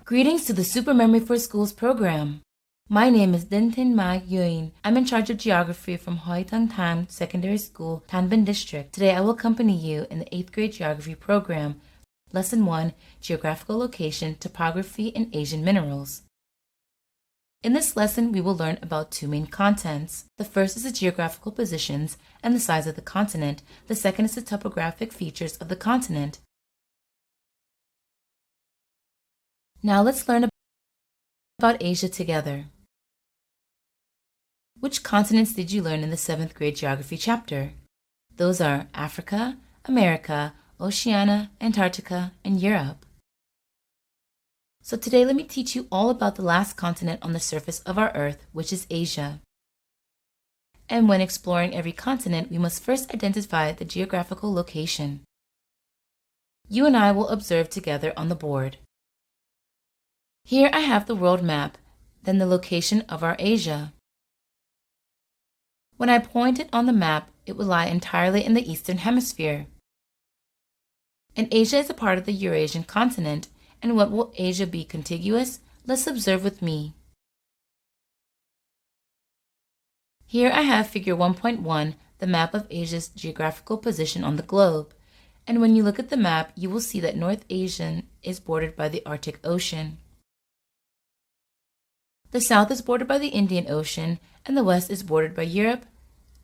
Greetings to the Super Memory for Schools program. My name is Dintin Ma Yuin. I'm in charge of geography from Hoi Tung Tan Secondary School, Tanbin District. Today I will accompany you in the 8th grade geography program. Lesson 1, Geographical Location, Topography, and Asian Minerals. In this lesson, we will learn about two main contents. The first is the geographical positions and the size of the continent. The second is the topographic features of the continent. Now let's learn about Asia together. Which continents did you learn in the 7th grade geography chapter? Those are Africa, America, Oceania, Antarctica, and Europe. So today let me teach you all about the last continent on the surface of our Earth, which is Asia. And when exploring every continent, we must first identify the geographical location. You and I will observe together on the board. Here I have the world map, then the location of our Asia. When I point it on the map, it will lie entirely in the Eastern Hemisphere. And Asia is a part of the Eurasian continent. And what will Asia be contiguous? Let's observe with me. Here I have figure 1.1, the map of Asia's geographical position on the globe. And when you look at the map, you will see that North Asia is bordered by the Arctic Ocean. The south is bordered by the Indian Ocean, and the west is bordered by Europe,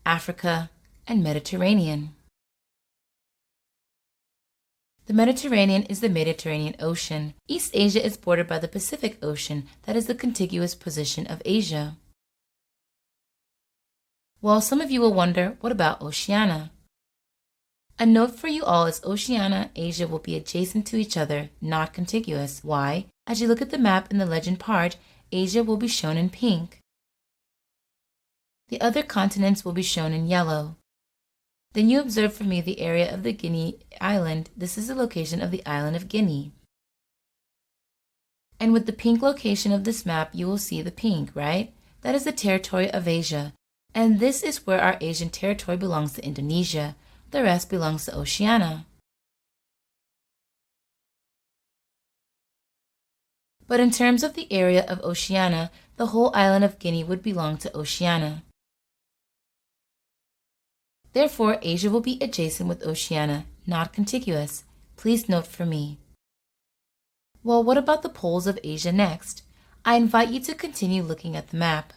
Africa, and Mediterranean. The Mediterranean is the Mediterranean Ocean. East Asia is bordered by the Pacific Ocean, that is the contiguous position of Asia. Well, some of you will wonder, what about Oceania? A note for you all is Oceania, Asia will be adjacent to each other, not contiguous. Why? As you look at the map in the legend part, Asia will be shown in pink. The other continents will be shown in yellow. Then you observe for me the area of the Guinea Island. This is the location of the island of Guinea. And with the pink location of this map, you will see the pink, right? That is the territory of Asia. And this is where our Asian territory belongs to Indonesia. The rest belongs to Oceania. But in terms of the area of Oceania, the whole island of Guinea would belong to Oceania. Therefore, Asia will be adjacent with Oceania, not contiguous. Please note for me. Well, what about the poles of Asia next? I invite you to continue looking at the map.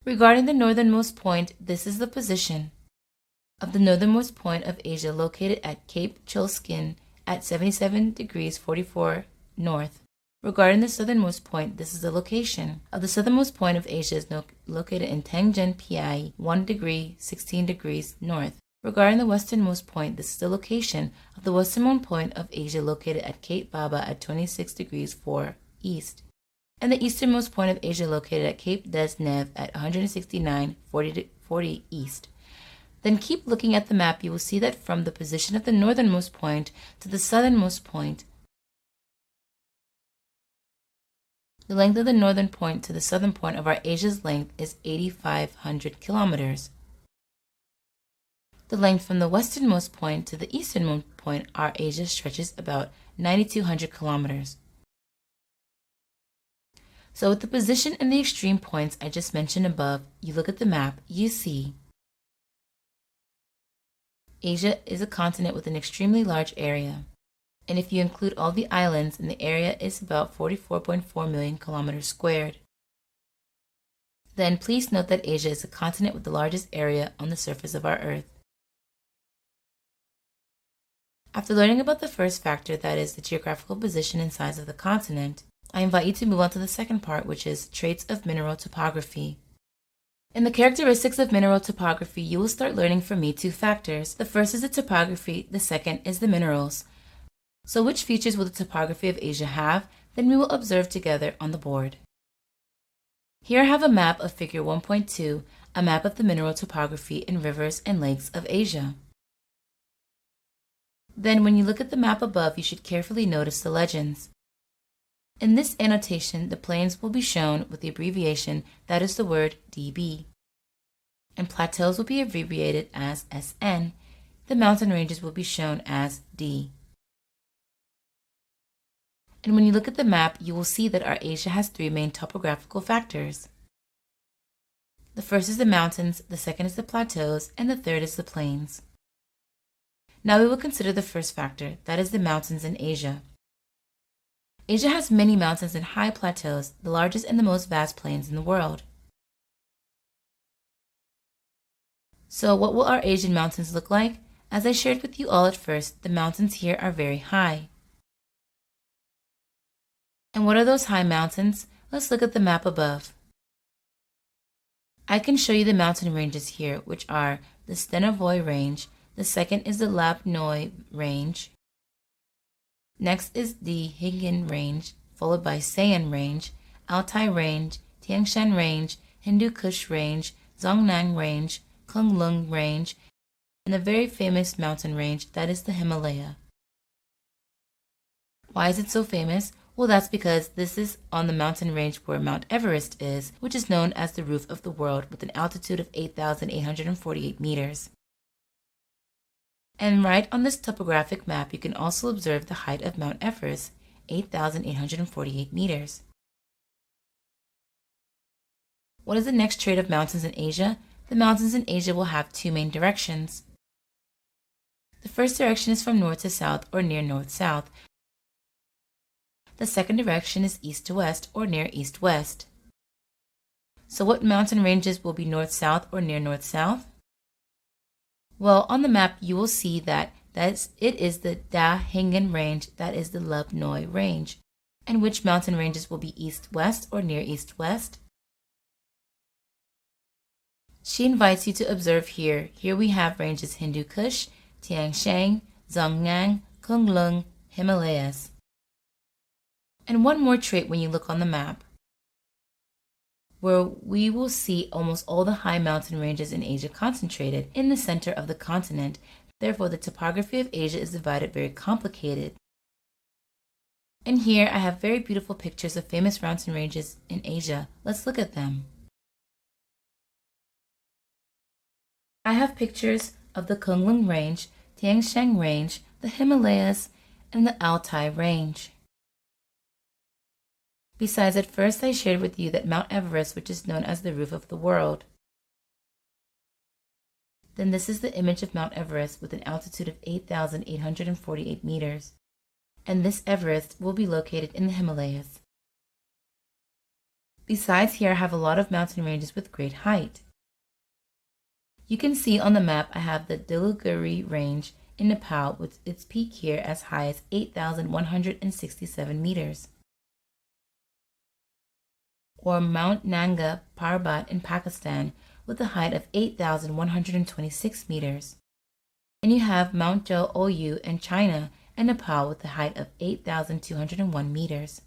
Regarding the northernmost point, this is the position of the northernmost point of Asia located at Cape Chilskin at 77 degrees 44 north. Regarding the southernmost point, this is the location of the southernmost point of Asia is located in Tangjen Pi 1 degree 16 degrees north. Regarding the westernmost point, this is the location of the westernmost point of Asia located at Cape Baba at 26 degrees 4 east. And the easternmost point of Asia located at Cape Des Neve at 169 40 east. Then keep looking at the map. You will see that from the position of the northernmost point to the southernmost point, the length of the northern point to the southern point of our Asia's length is 8,500 kilometers. The length from the westernmost point to the easternmost point of our Asia stretches about 9,200 kilometers. So with the position and the extreme points I just mentioned above, you look at the map, you see Asia is a continent with an extremely large area. And if you include all the islands, then the area is about 44.4 million kilometers squared. Then please note that Asia is the continent with the largest area on the surface of our Earth. After learning about the first factor, that is the geographical position and size of the continent, I invite you to move on to the second part, which is traits of mineral topography. In the characteristics of mineral topography, you will start learning from me two factors. The first is the topography, the second is the minerals. So which features will the topography of Asia have? Then we will observe together on the board. Here I have a map of figure 1.2, a map of the mineral topography in rivers and lakes of Asia. Then when you look at the map above, you should carefully notice the legends. In this annotation, the plains will be shown with the abbreviation, that is the word DB. And plateaus will be abbreviated as SN. The mountain ranges will be shown as D. And when you look at the map, you will see that our Asia has three main topographical factors. The first is the mountains, the second is the plateaus, and the third is the plains. Now we will consider the first factor, that is the mountains in Asia. Asia has many mountains and high plateaus, the largest and the most vast plains in the world. So what will our Asian mountains look like? As I shared with you all at first, the mountains here are very high. And what are those high mountains? Let's look at the map above. I can show you the mountain ranges here, which are the Stenovoy Range, the second is the Lapnoy Range, next is the Higen Range, followed by Sayan Range, Altai Range, Tian Shan Range, Hindu Kush Range, Zongnang Range, Kunlun Range, and the very famous mountain range that is the Himalaya. Why is it so famous? Well, that's because this is on the mountain range where Mount Everest is, which is known as the roof of the world with an altitude of 8,848 meters. And right on this topographic map, you can also observe the height of Mount Everest, 8,848 meters. What is the next trait of mountains in Asia? The mountains in Asia will have two main directions. The first direction is from north to south or near north-south. The second direction is east to west or near east-west. So what mountain ranges will be north-south or near north-south? Well, on the map you will see that it is the Da Hingen Range, that is the Lapnoy Range. And which mountain ranges will be east-west or near east-west? She invites you to observe here. Here we have ranges Hindu Kush, Tian Shan, Zongnang, Kunlun, Himalayas. And one more trait when you look on the map, where we will see almost all the high mountain ranges in Asia concentrated in the center of the continent. Therefore, the topography of Asia is divided very complicated. And here I have very beautiful pictures of famous mountain ranges in Asia. Let's look at them. I have pictures of the Kunlun Range, Tian Shan Range, the Himalayas, and the Altai Range. Besides, at first I shared with you that Mount Everest, which is known as the roof of the world. Then this is the image of Mount Everest with an altitude of 8,848 meters. And this Everest will be located in the Himalayas. Besides, here I have a lot of mountain ranges with great height. You can see on the map I have the Siliguri Range in Nepal with its peak here as high as 8,167 meters. Or Mount Nanga Parbat in Pakistan with a height of 8,126 meters. And you have Mount Jo Oyu in China and Nepal with a height of 8,201 meters.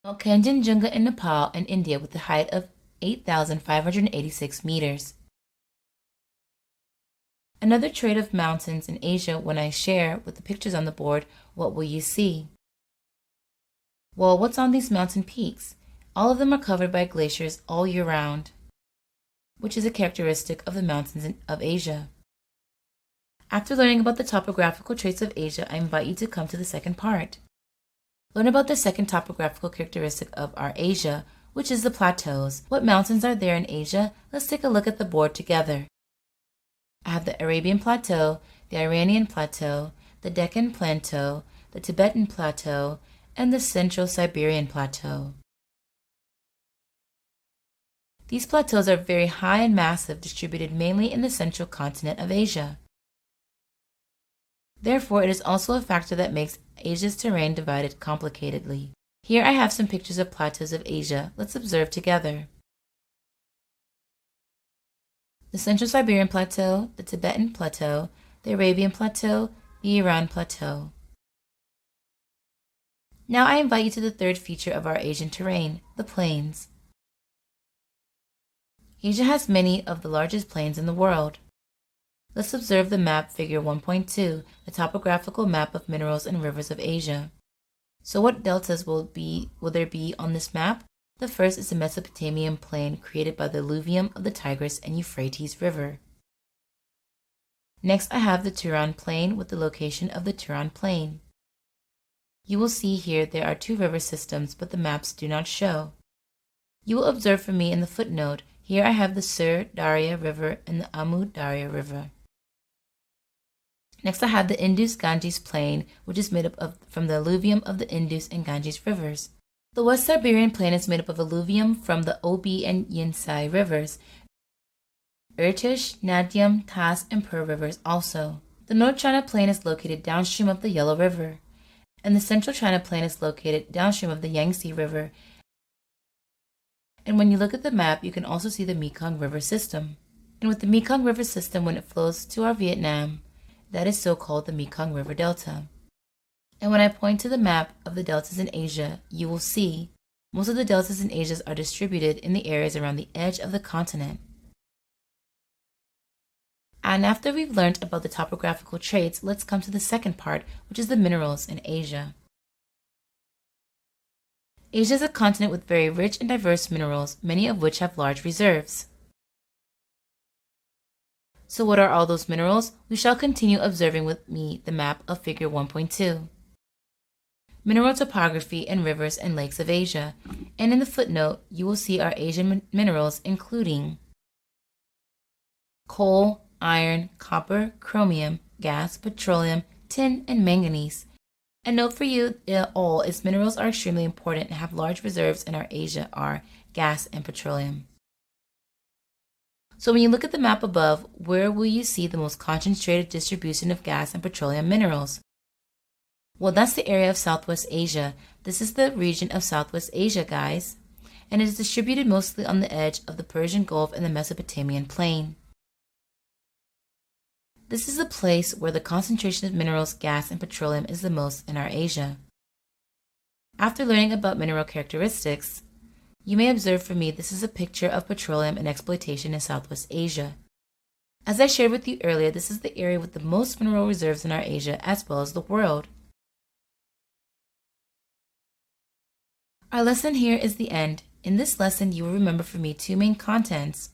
Mount Kanchenjunga in Nepal and India with a height of 8,586 meters. Another trait of mountains in Asia, when I share with the pictures on the board, what will you see? Well, what's on these mountain peaks? All of them are covered by glaciers all year round, which is a characteristic of the mountains of Asia. After learning about the topographical traits of Asia, I invite you to come to the second part. Learn about the second topographical characteristic of our Asia, which is the plateaus. What mountains are there in Asia? Let's take a look at the board together. I have the Arabian Plateau, the Iranian Plateau, the Deccan Plateau, the Tibetan Plateau, and the Central Siberian Plateau. These plateaus are very high and massive, distributed mainly in the central continent of Asia. Therefore, it is also a factor that makes Asia's terrain divided complicatedly. Here I have some pictures of plateaus of Asia. Let's observe together. The Central Siberian Plateau, the Tibetan Plateau, the Arabian Plateau, the Iran Plateau. Now I invite you to the third feature of our Asian terrain, the plains. Asia has many of the largest plains in the world. Let's observe the map figure 1.2, the topographical map of minerals and rivers of Asia. So what deltas will there be on this map? The first is the Mesopotamian plain created by the alluvium of the Tigris and Euphrates River. Next I have the Turan plain with the location of the Turan plain. You will see here there are 2 river systems, but the maps do not show. You will observe for me in the footnote, here I have the Sur Darya River and the Amu Darya River. Next I have the Indus-Ganges Plain, which is made up from the alluvium of the Indus and Ganges rivers. The West Siberian Plain is made up of alluvium from the Obi and Yenisei rivers, Irtysh, Nadyam, Tass, and Pur rivers also. The North China Plain is located downstream of the Yellow River, and the Central China Plain is located downstream of the Yangtze River. And when you look at the map, you can also see the Mekong River system. And with the Mekong River system, when it flows to our Vietnam, that is so-called the Mekong River Delta. And when I point to the map of the deltas in Asia, you will see most of the deltas in Asia are distributed in the areas around the edge of the continent. And after we've learned about the topographical traits, let's come to the second part, which is the minerals in Asia. Asia is a continent with very rich and diverse minerals, many of which have large reserves. So what are all those minerals? We shall continue observing with me the map of figure 1.2. Mineral topography and rivers and lakes of Asia. And in the footnote, you will see our Asian minerals including coal, iron, copper, chromium, gas, petroleum, tin, and manganese. And note for you all is minerals are extremely important and have large reserves in our Asia are gas and petroleum. So when you look at the map above, where will you see the most concentrated distribution of gas and petroleum minerals? Well, that's the area of Southwest Asia. This is the region of Southwest Asia, guys. And it is distributed mostly on the edge of the Persian Gulf and the Mesopotamian plain. This is the place where the concentration of minerals, gas, and petroleum is the most in our Asia. After learning about mineral characteristics, you may observe for me this is a picture of petroleum and exploitation in Southwest Asia. As I shared with you earlier, this is the area with the most mineral reserves in our Asia as well as the world. Our lesson here is the end. In this lesson, you will remember for me 2 main contents.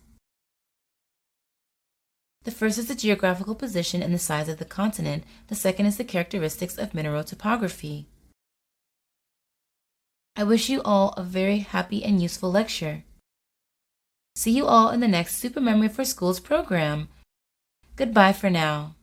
The first is the geographical position and the size of the continent. The second is the characteristics of mineral topography. I wish you all a very happy and useful lecture. See you all in the next Super Memory for Schools program. Goodbye for now.